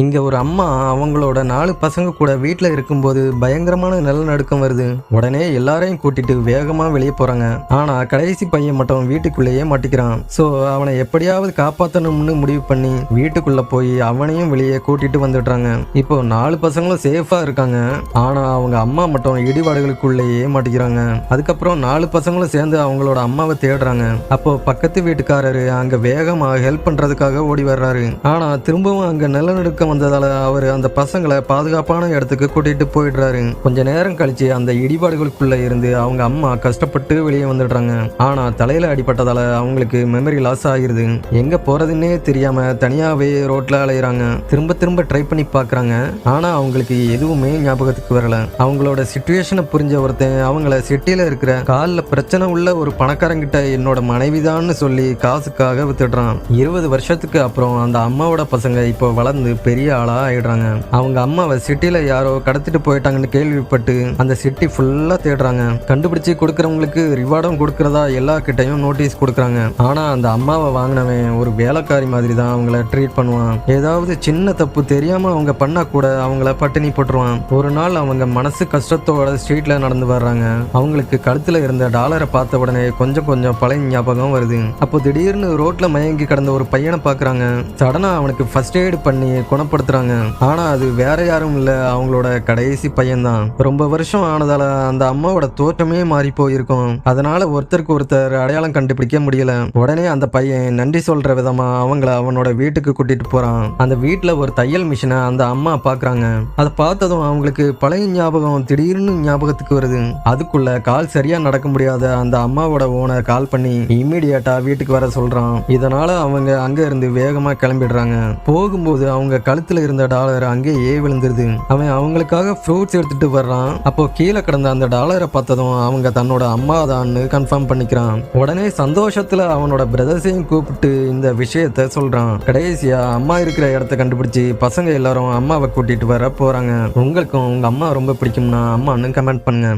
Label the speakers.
Speaker 1: இங்க ஒரு அம்மா அவங்களோட 4 பசங்க கூட வீட்ல இருக்கும்போது பயங்கரமான நிலநடுக்கம் வருது. உடனே எல்லாரையும் கூட்டிட்டு வேகமா வெளியே போறாங்க. ஆனா கடைசி பையன் மட்டும் வீட்டுக்குள்ளேயே மாட்டிக்கிறான். சோ அவனை எப்படியாவது காப்பாத்தணும்னு முடிவு பண்ணி வீட்டுக்குள்ள போய் அவனையும் வெளியே கூட்டிட்டு வந்துடுறாங்க. இப்போ 4 பசங்களும் சேஃபா இருக்காங்க. ஆனா அவங்க அம்மா மட்டும் இடிபாடுகளுக்குள்ளேயே மாட்டிக்கிறாங்க. அதுக்கப்புறம் 4 பசங்களும் சேர்ந்து அவங்களோட அம்மாவை தேடுறாங்க. அப்போ பக்கத்து வீட்டுக்காரரு அங்க வேகமா ஹெல்ப் பண்றதுக்காக ஓடி வர்றாரு. ஆனா திரும்பவும் அங்க நிலநடுக்கம் வந்ததால அவர் அந்த பசங்களை பாதுகாப்பான இடத்துக்கு கூட்டிட்டு போயிடுறாரு. கொஞ்ச நேரம் கழிச்சு அந்த இடிபாடுகளுக்குள்ள இருந்து அவங்க அம்மா கஷ்டப்பட்டு வெளியே வந்துடுறாங்க. ஆனா தலையில அடிபட்டதால அவங்களுக்கு மெமரி லாஸ் ஆகிருது. எங்க போறதுன்னே தெரியாம தனியாவே ரோட்ல அலையிறாங்க. திரும்ப திரும்ப ட்ரை பண்ணி பாக்குறாங்க. ஆனா அவங்களுக்கு எதுவுமே ஞாபகத்துக்கு வரல. அவங்களோட சிச்சுவேஷனை புரிஞ்ச ஒருத்தன் அவங்கள சிட்டியில இருக்கிற காலில் பிரச்சனை உள்ள ஒரு பணக்காரங்கிட்ட என்னோட மனைவிதான்னு சொல்லி காசுக்காக வித்துடுறான். 20 வருஷத்துக்கு அப்புறம் அந்த அம்மாவோட பசங்க இப்போ வளர்ந்து பெரிய ஆளா ஆயிடுறாங்க. அவங்க அம்மாவை சிட்டில யாரோ கடத்திட்டு போயிட்டாங்கன்னு கேள்விப்பட்டு அந்த சிட்டி ஃபுல்லா தேடுறாங்க. கண்டுபிடிச்சு கொடுக்கறவங்களுக்கு ரிவார்டும் கொடுக்கறதா எல்லா கிட்டையும் நோட்டீஸ் கொடுக்குறாங்க. ஆனா அந்த அம்மாவை வாங்கினவன் ஒரு வேலைக்காரி மாதிரி தான் அவங்கள ட்ரீட் பண்ணுவான். ஏதாவது சின்ன தப்பு தெரியாம அவங்க பண்ணா கூட அவங்கள பட்டினி போட்டுருவான். ஒரு நாள் அவங்க மனசு கஷ்டத்தோட ஸ்ட்ரீட்ல நடந்து வர்றாங்க. அவங்களுக்கு கழுத்துல இருந்த டாலரை பார்த்த உடனே கொஞ்சம் கொஞ்சம் பழைய ஞாபகம் வருது. அப்போ திடீர்னு ரோட்ல மயங்கி கடந்த ஒரு பையனை பாக்குறாங்க. சடனா அவனுக்கு ஃபர்ஸ்ட் எய்டு பண்ணி குணப்படுத்துறாங்க. ஆனா அது வேற யாரும் இல்ல, அவங்களோட கடைசி பையன் தான். ரொம்ப வருஷம் ஆனதால அந்த அம்மாவோட தோற்றமே மாறி போயிருக்கும். அதனால ஒருத்தருக்கு ஒருத்தர் அடையாளம் கண்டுபிடிக்க முடியல. உடனே அந்த பையன் நன்றி சொல்ற விதமா அவங்கள அவனோட வீட்டுக்கு கூட்டிட்டு போறான். அந்த வீட்டுல ஒரு தையல் மிஷினை அந்த அம்மா பாக்குறாங்க. அதை பார்த்ததும் அவங்களுக்கு பழைய ஞாபகம் திடீர்னு ஞாபகத்துக்கு வருது. அதுக்குள்ள கால் சரியா நடக்க முடியாத அந்த அம்மாவோட ஓனர் கால் பண்ணி இம்மீடியட்டா வீட்டுக்கு வர சொல்றான். இதனால அவங்க அங்க இருந்து வேகமா கிளம்பிடுறாங்க. போகும்போது அவங்க கழுத்துல இருந்த டாலர் அங்கேயே விழுந்துருது. அவன் அவங்களுக்காக ஃப்ரூட்ஸ் எடுத்துட்டு வர்றான். அப்போ கீழே கிடந்த அந்த டாலரை பார்த்ததும் அவங்க தன்னோட அம்மா தான்னு கன்ஃபார்ம் பண்ணிக்கிறான். உடனே சந்தோஷத்துல அவனோட பிரதர்ஸையும் கூப்பிட்டு இந்த விஷயத்த சொல்றான். கடைசியா அம்மா இருக்கிற இடத்த கண்டுபிடிச்சு பசங்க எல்லாரும் அம்மாவை கூட்டிட்டு வர போறாங்க. உங்களுக்கும் உங்க அம்மா ரொம்ப பிடிக்கும்னா அம்மான்னு கமெண்ட் பண்ணுங்க.